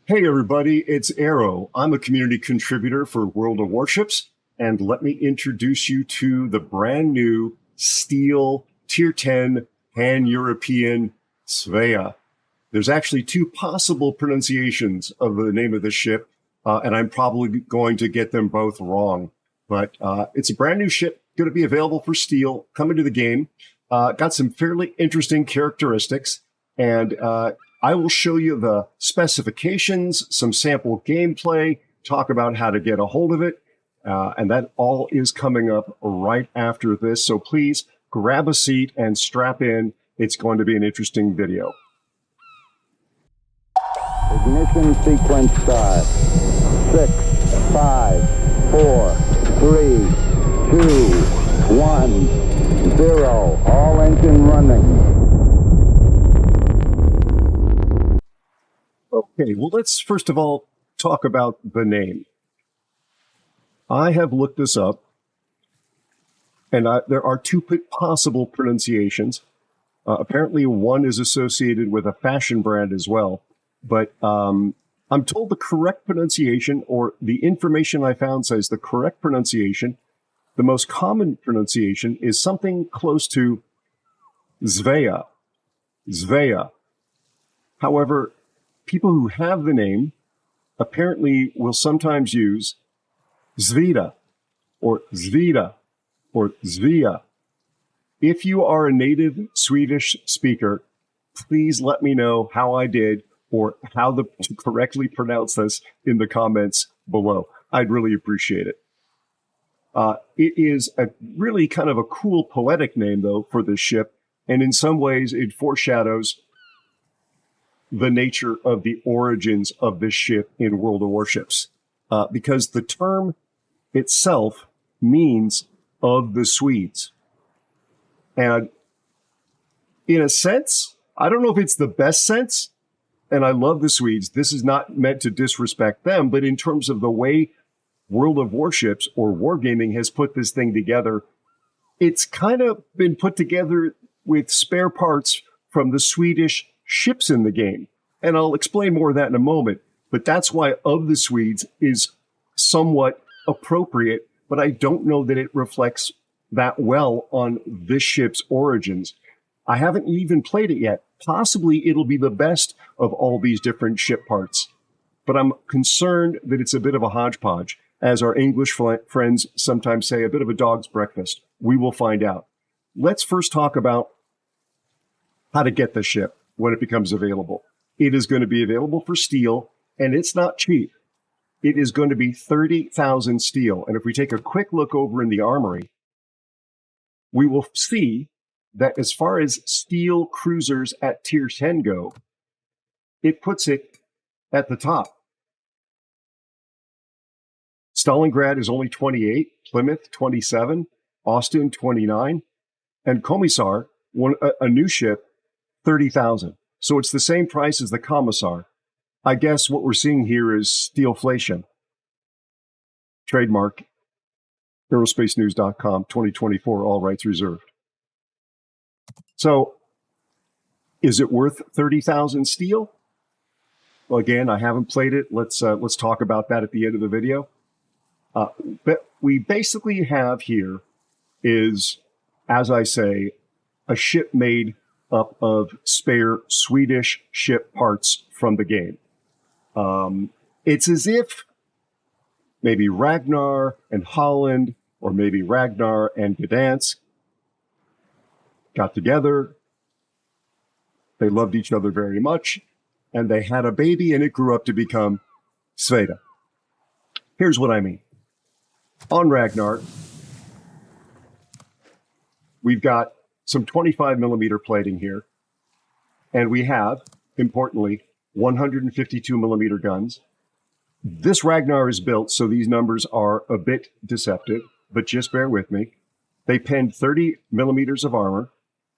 Hey everybody, it's Aero. I'm a community contributor for World of Warships, and let me introduce you to the brand new Steel Tier 10 Pan-European Svea. There's actually two possible pronunciations of the name of the ship, and I'm probably going to get them both wrong. But it's a brand new ship, going to be available for Steel, coming to the game. Got some fairly interesting characteristics, and I will show you the specifications, some sample gameplay, talk about how to get a hold of it, and that all is coming up right after this. So please grab a seat and strap in. It's going to be an interesting video. Ignition sequence start. 6, 5, 4, 3, 2, 1, 0. All engine running. Okay, well, let's first of all talk about the name. I have looked this up, and there are two possible pronunciations. Apparently, one is associated with a fashion brand as well. But I'm told the correct pronunciation, or the information I found says the correct pronunciation, the most common pronunciation is something close to Svea. Svea. However, people who have the name apparently will sometimes use Svea or Svea or Svea. If you are a native Swedish speaker, please let me know how I did or how to correctly pronounce this in the comments below. I'd really appreciate it. It is a really kind of a cool poetic name, though, for this ship, and in some ways it foreshadows the nature of the origins of this ship in World of Warships, because the term itself means of the Swedes. And in a sense, I don't know if it's the best sense, and I love the Swedes. This is not meant to disrespect them, but in terms of the way World of Warships or Wargaming has put this thing together, it's kind of been put together with spare parts from the Swedish ships in the game. And I'll explain more of that in a moment. But that's why of the Swedes is somewhat appropriate, but I don't know that it reflects that well on this ship's origins. I haven't even played it yet. Possibly it'll be the best of all these different ship parts. But I'm concerned that it's a bit of a hodgepodge. As our English friends sometimes say, a bit of a dog's breakfast. We will find out. Let's first talk about how to get the ship when it becomes available. It is going to be available for Steel, and it's not cheap. It is going to be 30,000 Steel. And if we take a quick look over in the armory, we will see that as far as Steel cruisers at Tier 10 go, it puts it at the top. Stalingrad is only 28, Plymouth 27, Austin 29, and Commissar, a new ship, 30,000. So it's the same price as the Commissar. I guess what we're seeing here is Steelflation. Trademark, AeroSpaceNews.com, 2024, all rights reserved. So, is it worth 30,000 Steel? Well, again, I haven't played it. Let's talk about that at the end of the video. But we basically have here is, as I say, a ship made up of spare Swedish ship parts from the game. It's as if maybe Ragnar and Holland, or maybe Ragnar and Gdansk got together. They loved each other very much, and they had a baby, and it grew up to become Svea. Here's what I mean. On Ragnar, we've got some 25 millimeter plating here, and we have, importantly, 152 millimeter guns. This Ragnar is built, so these numbers are a bit deceptive, but just bear with me. They penned 30 millimeters of armor,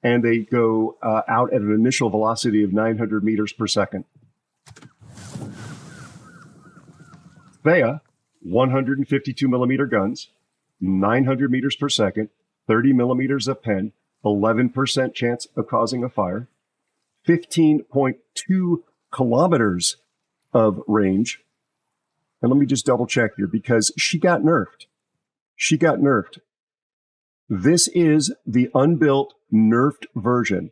and they go out at an initial velocity of 900 meters per second. Svea, 152 millimeter guns, 900 meters per second, 30 millimeters of pen, 11% chance of causing a fire, 15.2 kilometers of range. And let me just double check here because she got nerfed. She got nerfed. This is the unbuilt nerfed version.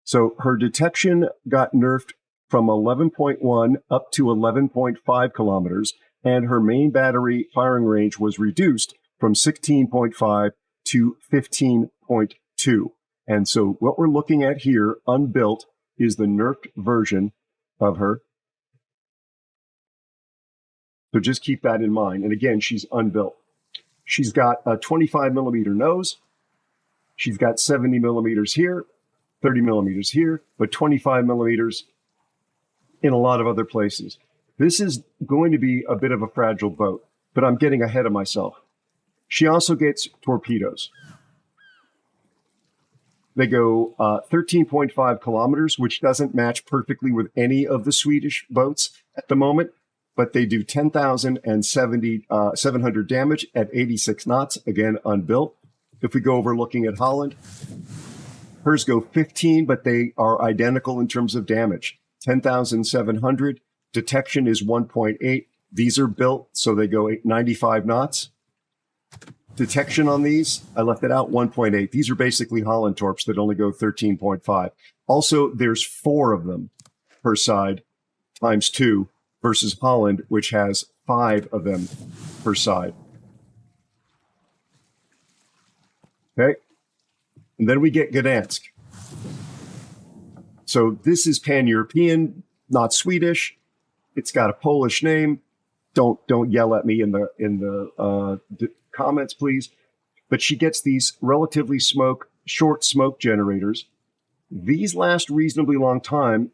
So her detection got nerfed from 11.1 up to 11.5 kilometers, and her main battery firing range was reduced from 16.5 to 15.2. And so what we're looking at here, unbuilt, is the nerfed version of her. So just keep that in mind. And again, she's unbuilt. She's got a 25 millimeter nose. She's got 70 millimeters here, 30 millimeters here, but 25 millimeters in a lot of other places. This is going to be a bit of a fragile boat, but I'm getting ahead of myself. She also gets torpedoes. They go 13.5 kilometers, which doesn't match perfectly with any of the Swedish boats at the moment, but they do 10,700 damage at 86 knots, again, unbuilt. If we go over looking at Holland, hers go 15, but they are identical in terms of damage. 10,700. Detection is 1.8. These are built, so they go 95 knots. Detection on these, I left it out, 1.8. These are basically Holland torps that only go 13.5. Also, there's 4 of them per side, times 2, versus Holland, which has 5 of them per side. Okay? And then we get Gdansk. So this is pan-European, not Swedish. It's got a Polish name. Don't yell at me in the comments, please. But she gets these relatively short smoke generators. These last reasonably long time.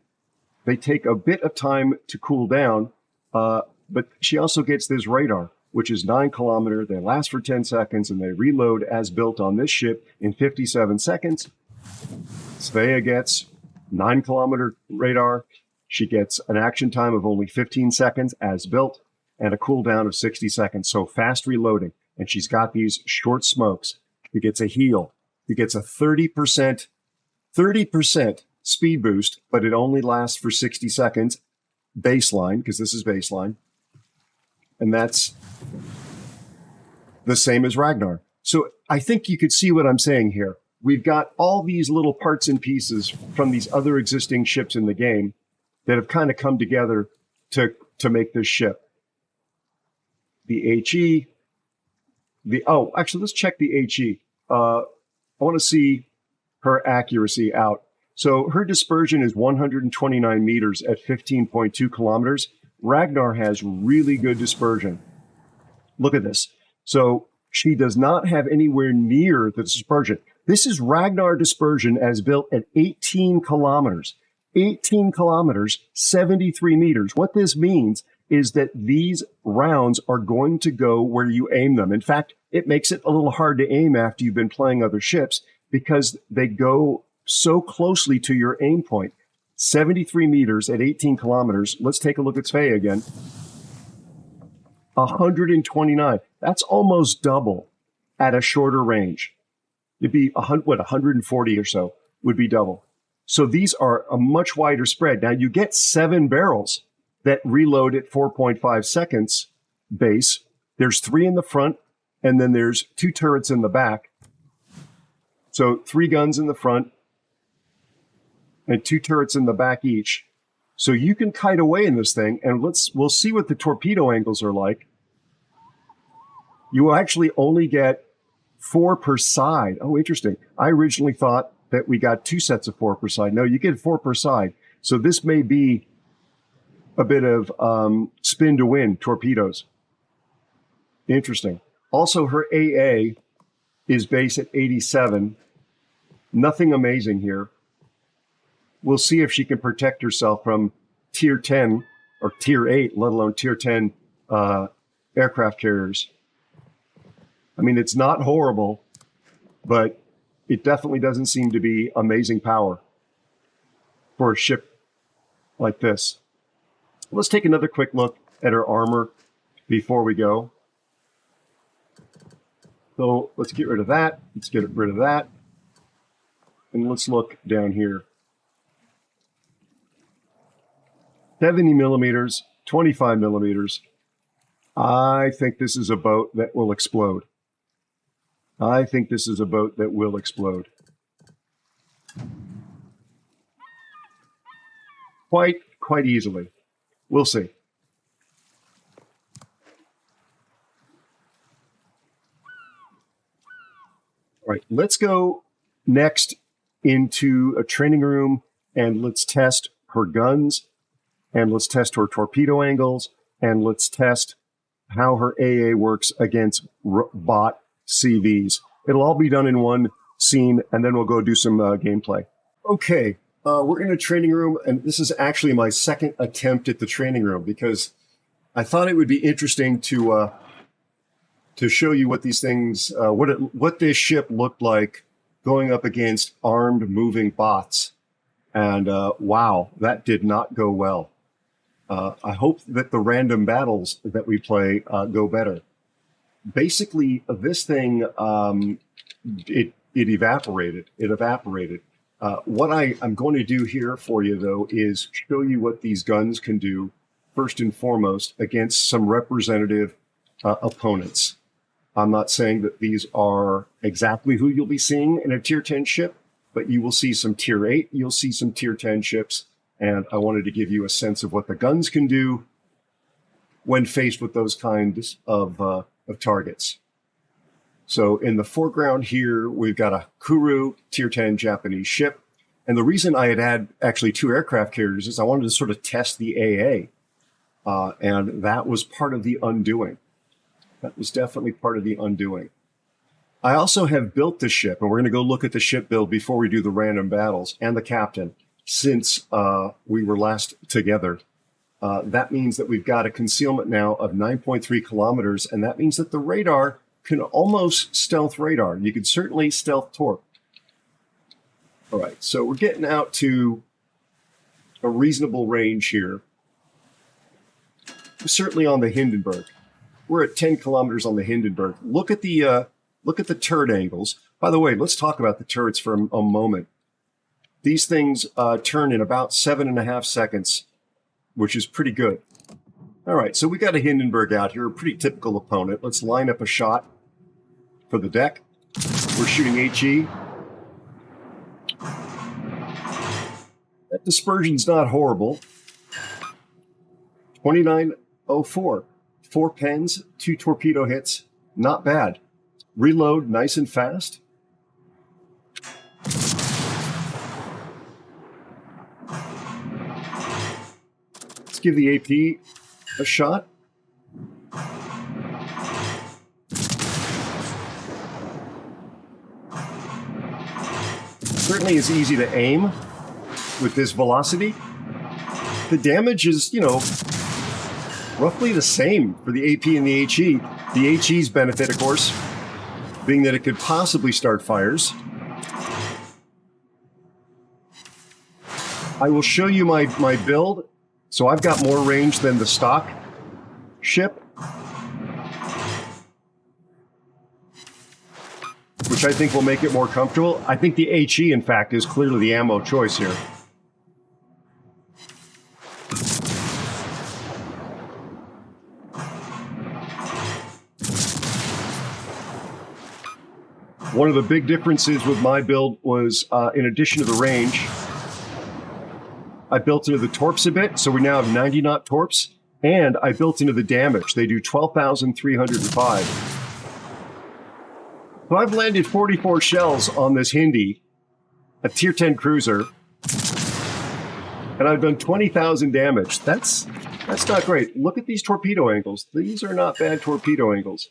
They take a bit of time to cool down, but she also gets this radar, which is 9 kilometer. They last for 10 seconds, and they reload as built on this ship in 57 seconds. Svea gets 9 kilometer radar. She gets an action time of only 15 seconds as built and a cooldown of 60 seconds. So fast reloading. And she's got these short smokes. She gets a heal. She gets a 30% speed boost, but it only lasts for 60 seconds baseline, because this is baseline. And that's the same as Ragnar. So I think you could see what I'm saying here. We've got all these little parts and pieces from these other existing ships in the game that have kind of come together to make this ship. The HE, actually, let's check the HE. I want to see her accuracy out. So her dispersion is 129 meters at 15.2 kilometers. Ragnar has really good dispersion. Look at this. So she does not have anywhere near the dispersion. This is Ragnar dispersion as built at 18 kilometers. 18 kilometers, 73 meters. What this means is that these rounds are going to go where you aim them. In fact, it makes it a little hard to aim after you've been playing other ships because they go so closely to your aim point. 73 meters at 18 kilometers. Let's take a look at Svea again. 129. That's almost double at a shorter range. It'd be 140 or so would be double. So these are a much wider spread. Now you get 7 barrels that reload at 4.5 seconds base. There's 3 in the front, and then there's 2 turrets in the back. So 3 guns in the front and 2 turrets in the back each. So you can kite away in this thing, and we'll see what the torpedo angles are like. You will actually only get 4 per side. Oh, interesting. I originally thought that we got 2 sets of 4 per side. No, you get 4 per side. So this may be a bit of spin to win torpedoes. Interesting. Also, her AA is base at 87. Nothing amazing here. We'll see if she can protect herself from tier 10 or tier 8, let alone tier 10 aircraft carriers. I mean, it's not horrible, but it definitely doesn't seem to be amazing power for a ship like this. Let's take another quick look at her armor before we go. So let's get rid of that. Let's get rid of that. And let's look down here. 70 millimeters, 25 millimeters. I think this is a boat that will explode. I think this is a boat that will explode. Quite easily. We'll see. All right, let's go next into a training room and let's test her guns and let's test her torpedo angles and let's test how her AA works against bot CVs. It'll all be done in one scene, and then we'll go do some gameplay. Okay, we're in a training room, and this is actually my second attempt at the training room because I thought it would be interesting to show you what these things, what this ship looked like going up against armed moving bots. And wow, that did not go well. I hope that the random battles that we play go better. Basically, this thing, it evaporated. It evaporated. What I'm going to do here for you, though, is show you what these guns can do, first and foremost, against some representative opponents. I'm not saying that these are exactly who you'll be seeing in a Tier 10 ship, but you will see some Tier 8, you'll see some Tier 10 ships, and I wanted to give you a sense of what the guns can do when faced with those kinds of targets. So in the foreground here, we've got a Kuru Tier 10 Japanese ship. And the reason I had actually 2 aircraft carriers is I wanted to sort of test the AA. And that was part of the undoing. That was definitely part of the undoing. I also have built the ship, and we're going to go look at the ship build before we do the random battles, and the captain, since we were last together. That means that we've got a concealment now of 9.3 kilometers, and that means that the radar can almost stealth radar. You could certainly stealth torp. All right, so we're getting out to a reasonable range here. We're certainly on the Hindenburg. We're at 10 kilometers on the Hindenburg. Look at the turret angles. By the way, let's talk about the turrets for a moment. These things turn in about 7.5 seconds, which is pretty good. All right, so we got a Hindenburg out here, a pretty typical opponent. Let's line up a shot for the deck. We're shooting HE. That dispersion's not horrible. 2904. 4 pens, 2 torpedo hits. Not bad. Reload nice and fast. Let's give the AP a shot. Certainly is easy to aim with this velocity. The damage is, roughly the same for the AP and the HE. The HE's benefit, of course, being that it could possibly start fires. I will show you my build. So I've got more range than the stock ship, which I think will make it more comfortable. I think the HE, in fact, is clearly the ammo choice here. One of the big differences with my build was, in addition to the range, I built into the torps a bit, so we now have 90 knot torps, and I built into the damage. They do 12,305. So I've landed 44 shells on this Hindi, a Tier 10 cruiser, and I've done 20,000 damage. That's not great. Look at these torpedo angles. These are not bad torpedo angles.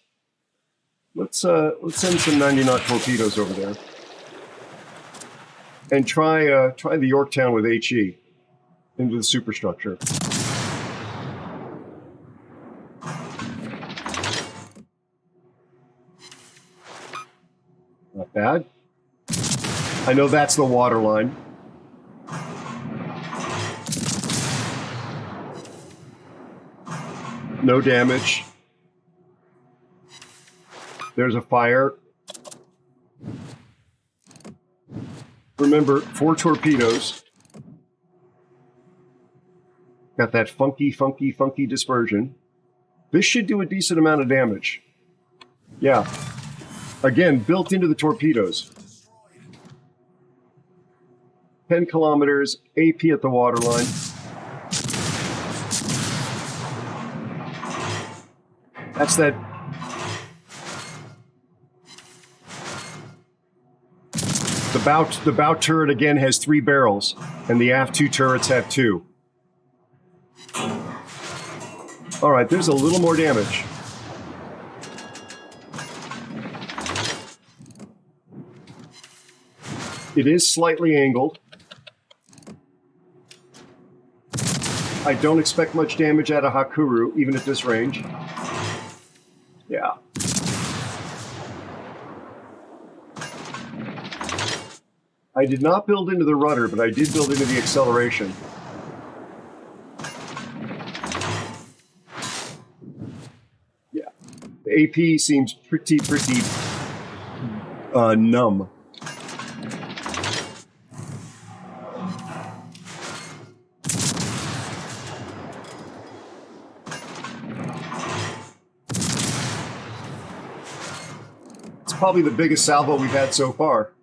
Let's send some 90 knot torpedoes over there, and try the Yorktown with HE into the superstructure. Not bad. I know that's the water line. No damage. There's a fire. Remember, 4 torpedoes. Got that funky, funky, funky dispersion. This should do a decent amount of damage. Yeah. Again, built into the torpedoes. 10 kilometers, AP at the waterline. That's that. The bow turret again has 3 barrels, and the aft 2 turrets have 2. All right, there's a little more damage. It is slightly angled. I don't expect much damage out of Hakuru, even at this range. Yeah. I did not build into the rudder, but I did build into the acceleration. Yeah. The AP seems pretty numb. It's probably the biggest salvo we've had so far.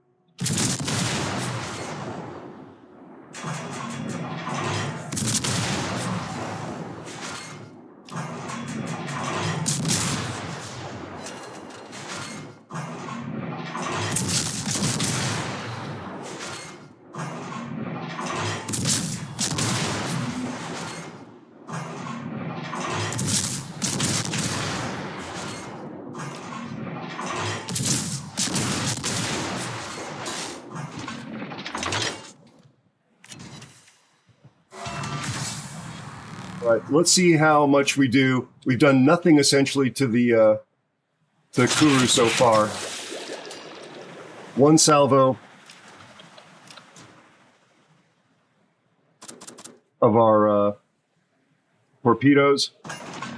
All right, let's see how much we do. We've done nothing essentially to the Kuru so far. 1 salvo of our torpedoes,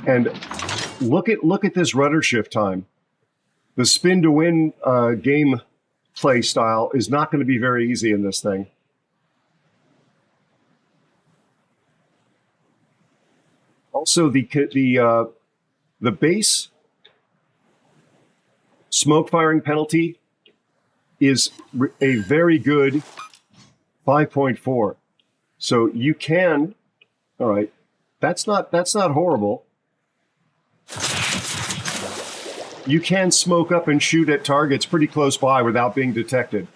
and look at this rudder shift time. The spin to win game play style is not going to be very easy in this thing. Also, the base smoke firing penalty is a very good 5.4. So you can, all right, that's not horrible. You can smoke up and shoot at targets pretty close by without being detected.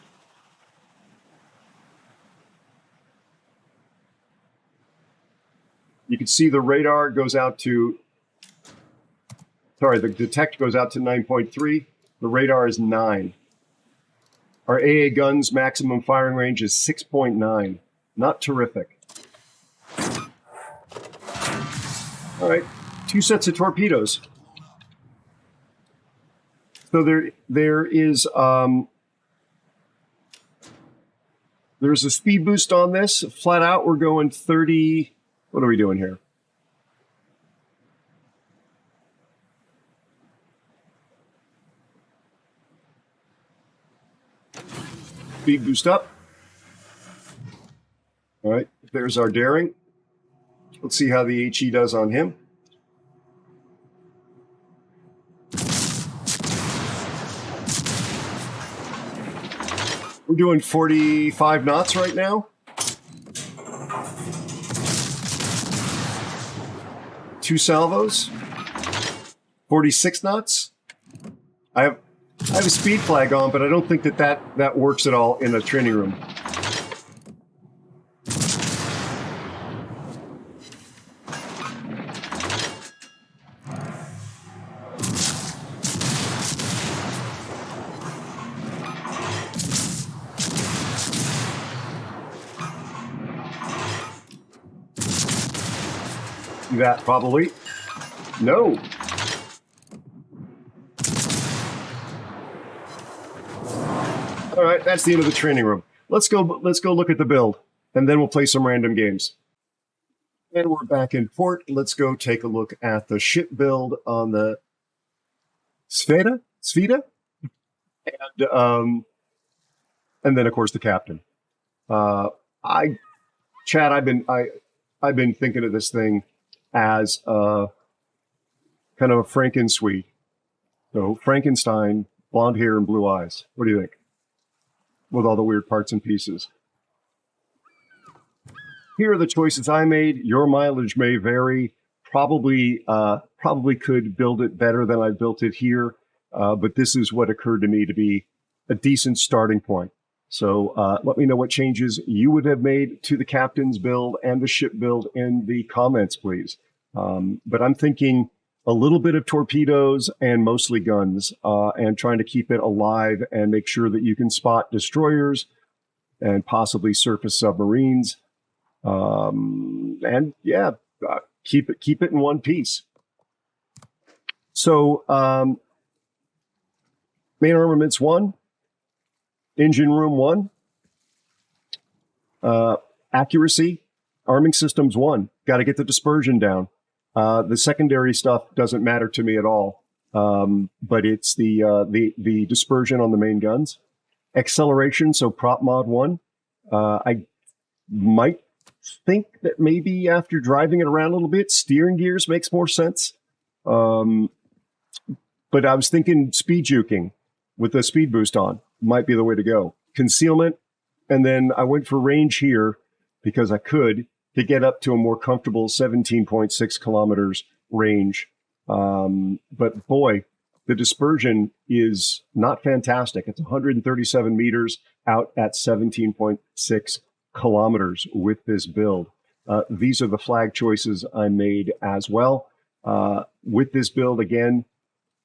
You can see the radar goes out to, sorry, the detect goes out to 9.3. The radar is 9. Our AA gun's maximum firing range is 6.9. Not terrific. All right, 2 sets of torpedoes. So there is there's a speed boost on this. Flat out, we're going 30. What are we doing here? Speed boost up. All right, there's our daring. Let's see how the HE does on him. We're doing 45 knots right now. 2 salvos. 46 knots. I have a speed flag on, but I don't think that works at all in a training room. That probably. No. All right, that's the end of the training room. Let's go look at the build, and then we'll play some random games. And we're back in port. Let's go take a look at the ship build on the Svea, and then of course the captain. Chad, I've been thinking of this thing as kind of a Franken-Swede. So Frankenstein, blonde hair and blue eyes. What do you think? With all the weird parts and pieces. Here are the choices I made. Your mileage may vary. Probably could build it better than I built it here, but this is what occurred to me to be a decent starting point. So let me know what changes you would have made to the captain's build and the ship build in the comments, please. But I'm thinking a little bit of torpedoes and mostly guns, and trying to keep it alive and make sure that you can spot destroyers and possibly surface submarines. And yeah, keep it in one piece. So main armaments 1, engine room 1, accuracy, arming systems 1. Got to get the dispersion down. The secondary stuff doesn't matter to me at all, but it's the dispersion on the main guns. Acceleration, so prop mod 1. I might think that maybe after driving it around a little bit, steering gears makes more sense. But I was thinking speed juking with the speed boost on might be the way to go. Concealment, and then I went for range here because I could to get up to a more comfortable 17.6 kilometers range. But boy, the dispersion is not fantastic. It's 137 meters out at 17.6 kilometers with this build. These are the flag choices I made as well. With this build, again,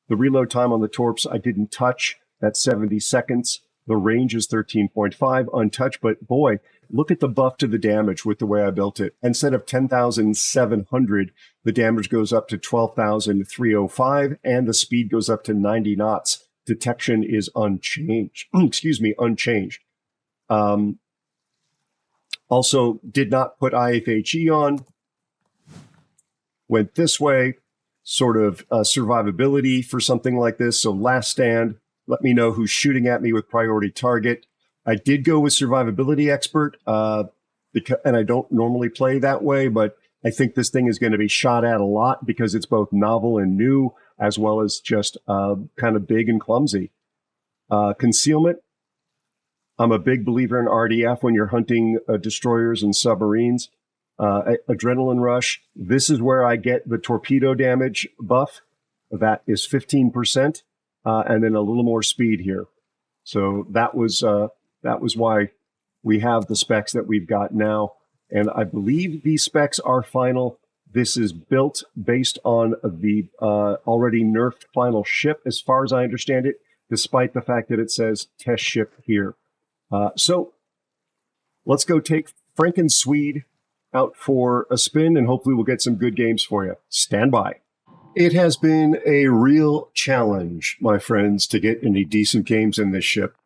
the reload time on the torps I didn't touch. That's 70 seconds. The range is 13.5 untouched, but boy, look at the buff to the damage with the way I built it. Instead of 10,700, the damage goes up to 12,305 and the speed goes up to 90 knots. Detection is unchanged. Unchanged. Also, did not put IFHE on. Went this way, sort of survivability for something like this. So last stand, let me know who's shooting at me with priority target. I did go with survivability expert, and I don't normally play that way, but I think this thing is going to be shot at a lot because it's both novel and new, as well as just kind of big and clumsy. Concealment. I'm a big believer in RDF when you're hunting destroyers and submarines. Adrenaline rush. This is where I get the torpedo damage buff. That is 15%, and then a little more speed here. So that was why we have the specs that we've got now. And I believe these specs are final. This is built based on the already nerfed final ship, as far as I understand it, despite the fact that it says test ship here. So let's go take Franken-Swede out for a spin, and hopefully we'll get some good games for you. Stand by. It has been a real challenge, my friends, to get any decent games in this ship.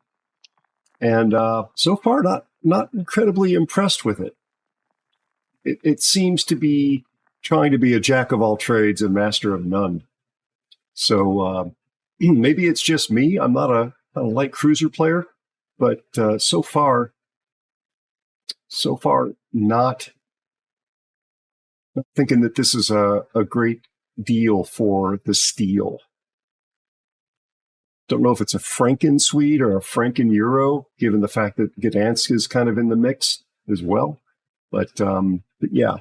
And so far, not incredibly impressed with it. It seems to be trying to be a jack of all trades and master of none. So maybe it's just me. I'm not a light cruiser player. But so far, not thinking that this is a great deal for the steel. Don't know if it's a Franken-Swede or a Franken-Euro, given the fact that Gdansk is kind of in the mix as well. But yeah.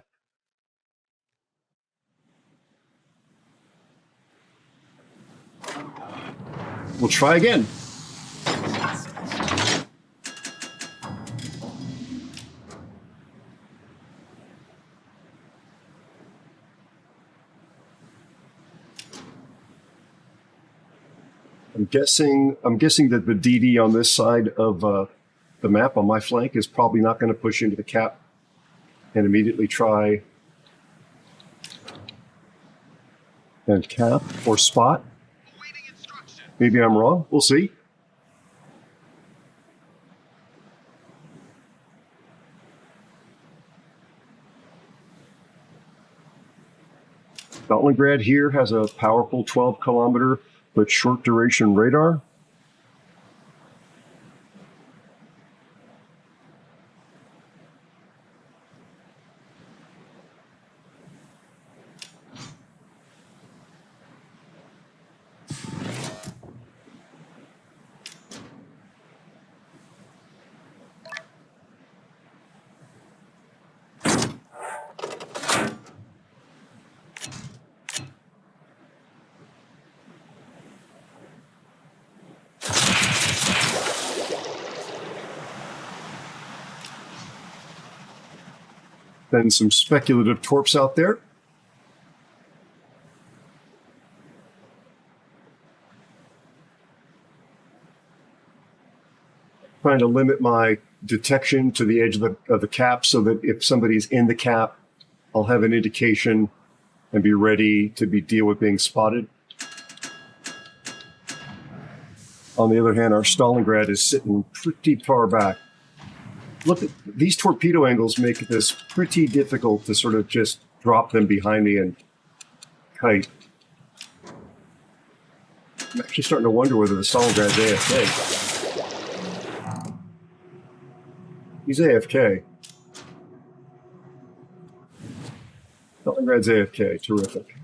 We'll try again. I'm guessing that the DD on this side of the map on my flank is probably not going to push into the cap and immediately try and cap or spot. Maybe I'm wrong. We'll see. Stalingrad here has a powerful 12-kilometer but short-duration radar. Then some speculative torps out there. Trying to limit my detection to the edge of the cap so that if somebody's in the cap, I'll have an indication and be ready to deal with being spotted. On the other hand, our Stalingrad is sitting pretty far back. Look, at these torpedo angles make this pretty difficult to sort of just drop them behind me and kite. I'm actually starting to wonder whether the Stalingrad's AFK. He's AFK. Stalingrad's AFK. Terrific.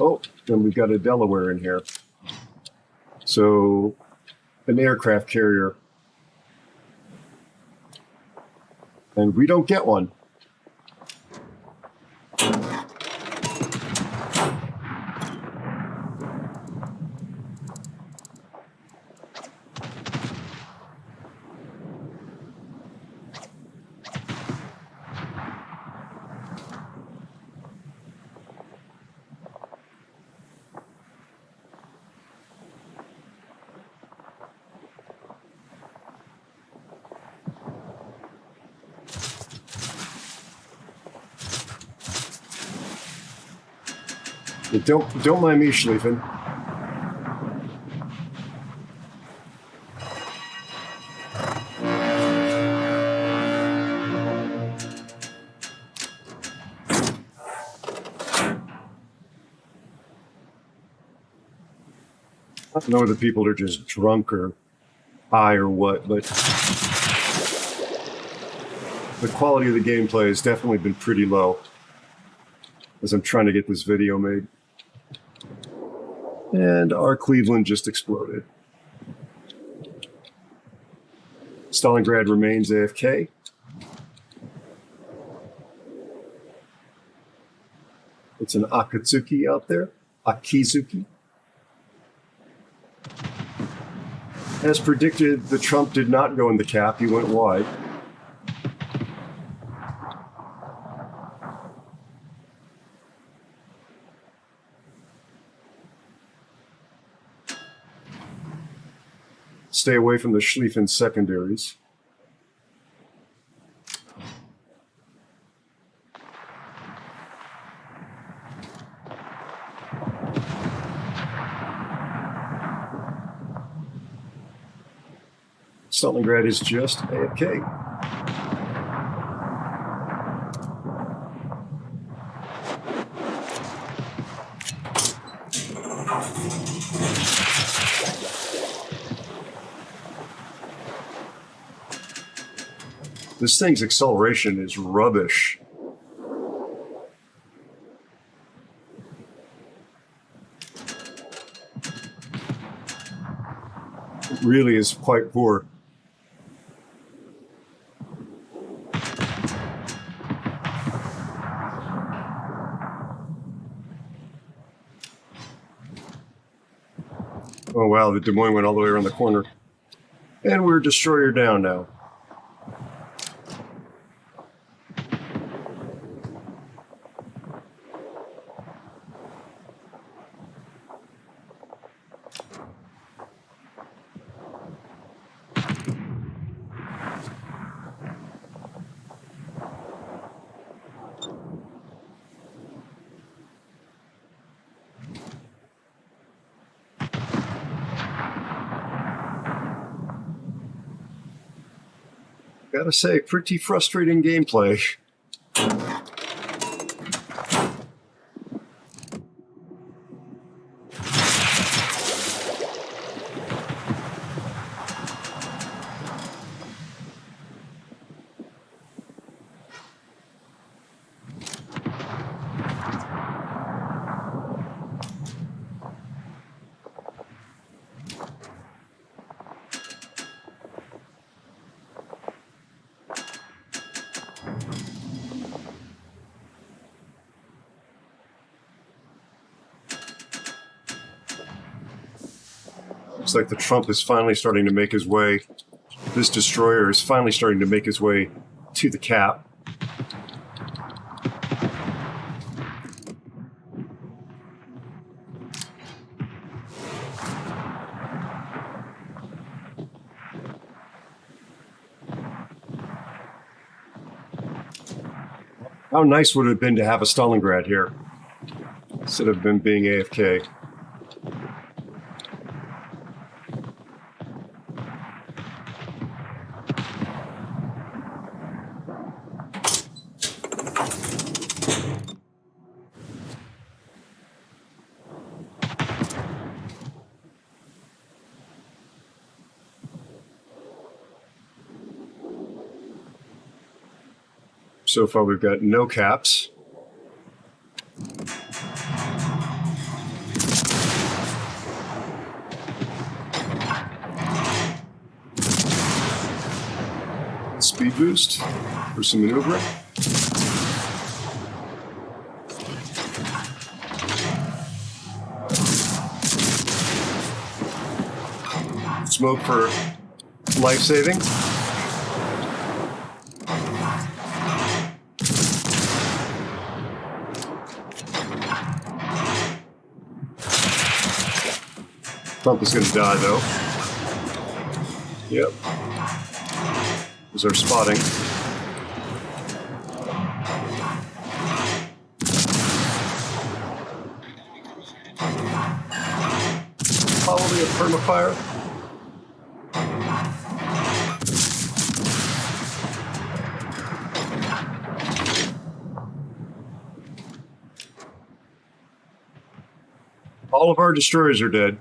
Oh, and we've got a Delaware in here. So, an aircraft carrier. And we don't get one. Don't mind me, Schlieffen. I don't know whether people are just drunk or high or what, but the quality of the gameplay has definitely been pretty low as I'm trying to get this video made. And our Cleveland just exploded. Stalingrad remains AFK. It's an Akatsuki out there. Akizuki. As predicted, the Trump did not go in the cap. He went wide. Stay away from the Schlieffen secondaries. Stalingrad is just AFK. This thing's acceleration is rubbish. It really is quite poor. Oh wow, the Des Moines went all the way around the corner. And we're destroyer down now. Gotta say, pretty frustrating gameplay. Looks like the Trump is finally starting to make his way. This destroyer is finally starting to make his way to the cap. How nice would it have been to have a Stalingrad here instead of him being AFK? So far, we've got no caps. Speed boost for some maneuvering. Smoke for life saving. Pump is going to die, though. Yep. There's our spotting. Probably a permafire. All of our destroyers are dead.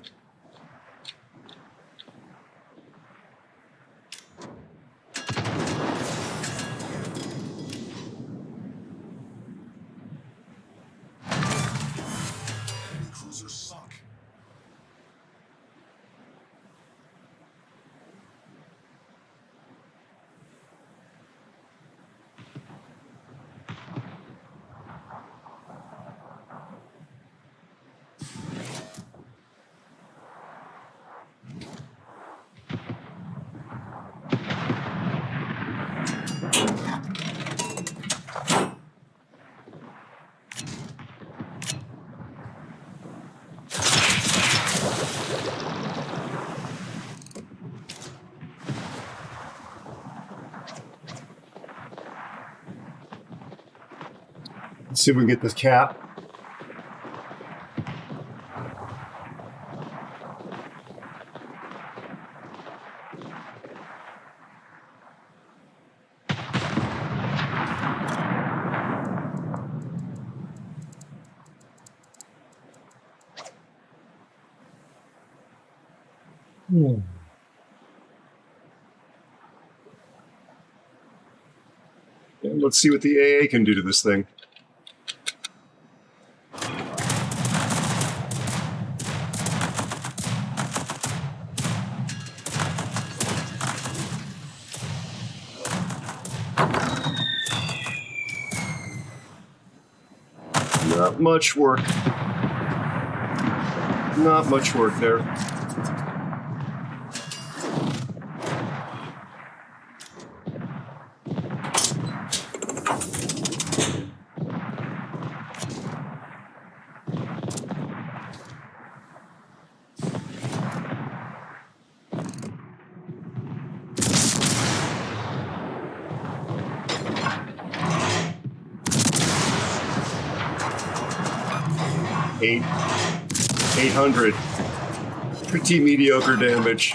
Let's see if we can get this cap. And let's see what the AA can do to this thing. Not much work. Not much work there. Eight 800. Pretty mediocre damage.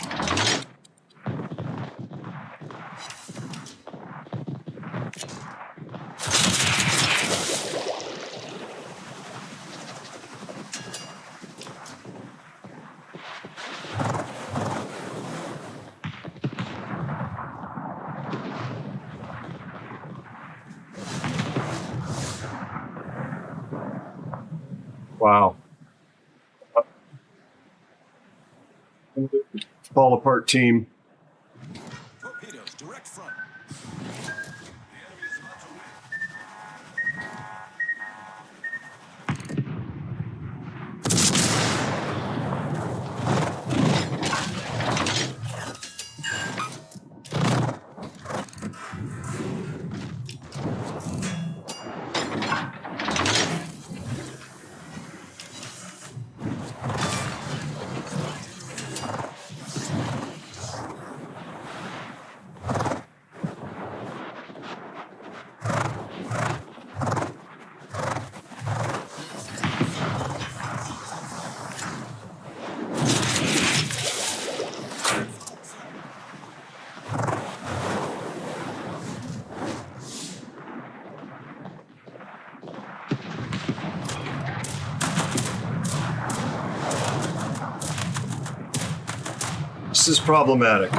Wow. Fall apart team. Torpedoes, direct front. is problematic.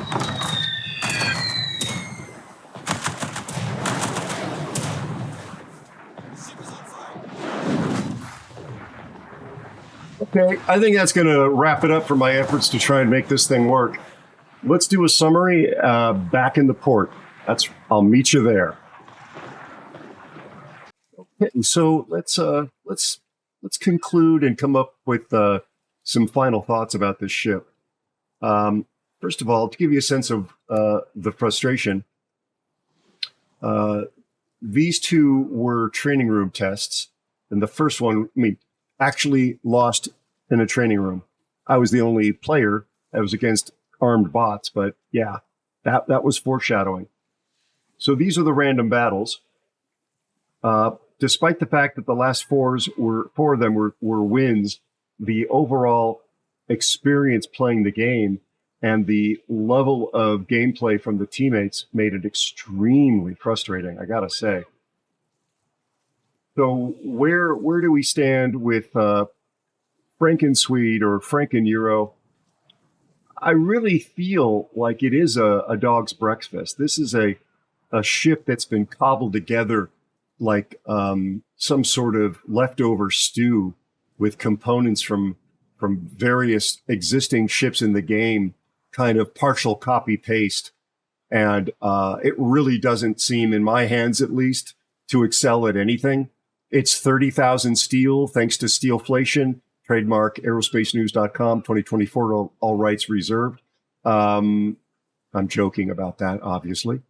Okay, I think that's going to wrap it up for my efforts to try and make this thing work. Let's do a summary back in the port. I'll meet you there. Okay, so let's conclude and come up with some final thoughts about this ship. First of all, to give you a sense of the frustration, these two were training room tests, and the first one, actually lost in a training room. I was the only player. I was against armed bots, but yeah, that was foreshadowing. So these are the random battles. Despite the fact that the last four of them were wins, the overall experience playing the game and the level of gameplay from the teammates made it extremely frustrating, I gotta say. So where do we stand with Franken Swede or Franken Euro? I really feel like it is a dog's breakfast. This is a ship that's been cobbled together like some sort of leftover stew with components from various existing ships in the game, kind of partial copy paste. And it really doesn't seem, in my hands at least, to excel at anything. It's 30,000 steel, thanks to Steelflation, trademark AeroSpaceNews.com, 2024, all rights reserved. I'm joking about that, obviously.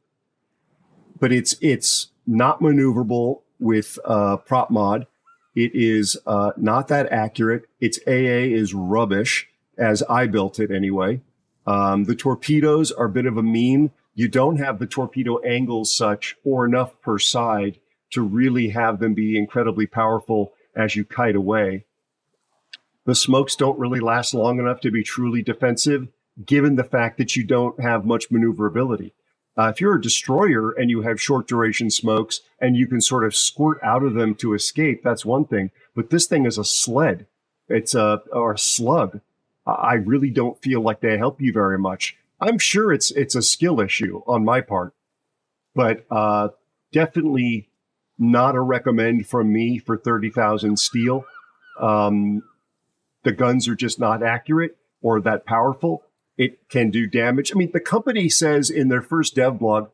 But it's not maneuverable with prop mod. It is not that accurate. Its AA is rubbish, as I built it anyway. The torpedoes are a bit of a meme. You don't have the torpedo angles such or enough per side to really have them be incredibly powerful as you kite away. The smokes don't really last long enough to be truly defensive, given the fact that you don't have much maneuverability. If you're a destroyer and you have short duration smokes and you can sort of squirt out of them to escape, that's one thing. But this thing is a sled. Or a slug. I really don't feel like they help you very much. I'm sure it's a skill issue on my part, but definitely not a recommend from me for 30,000 steel. The guns are just not accurate or that powerful. It can do damage. I mean, the company says in their first dev blog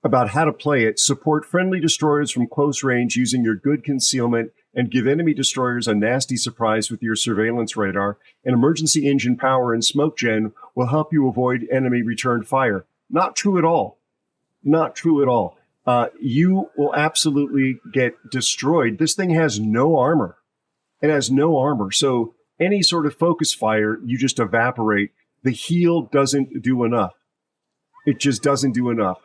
about how to play it, support friendly destroyers from close range using your good concealment and give enemy destroyers a nasty surprise with your surveillance radar. And emergency engine power and smoke gen will help you avoid enemy return fire. Not true at all. Not true at all. You will absolutely get destroyed. This thing has no armor. It has no armor. So any sort of focus fire, you just evaporate. The heal doesn't do enough. It just doesn't do enough.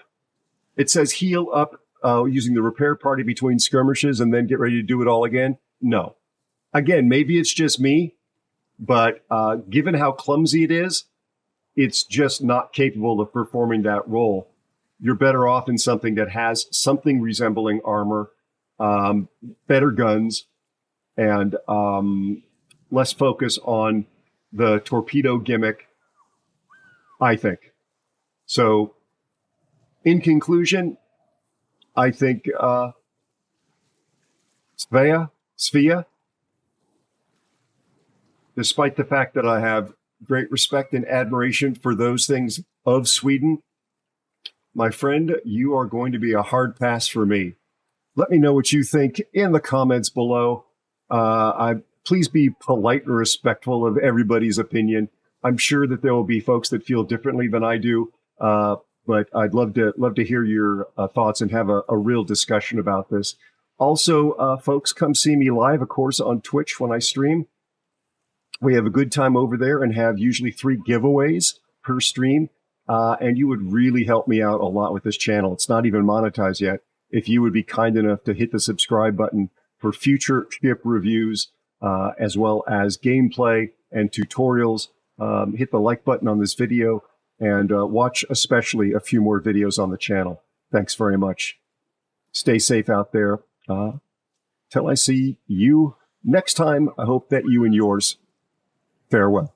It says heal up using the repair party between skirmishes and then get ready to do it all again. No. Again, maybe it's just me, but given how clumsy it is, it's just not capable of performing that role. You're better off in something that has something resembling armor, better guns, and less focus on the torpedo gimmick, I think. So, in conclusion, I think Svea, despite the fact that I have great respect and admiration for those things of Sweden, my friend, you are going to be a hard pass for me. Let me know what you think in the comments below. Please be polite and respectful of everybody's opinion. I'm sure that there will be folks that feel differently than I do, but I'd love to hear your thoughts and have a real discussion about this. Also, folks, come see me live, of course, on Twitch when I stream. We have a good time over there and have usually 3 giveaways per stream. And you would really help me out a lot with this channel. It's not even monetized yet. If you would be kind enough to hit the subscribe button for future ship reviews, as well as gameplay and tutorials, hit the like button on this video and watch especially a few more videos on the channel. Thanks very much. Stay safe out there. Till I see you next time, I hope that you and yours farewell.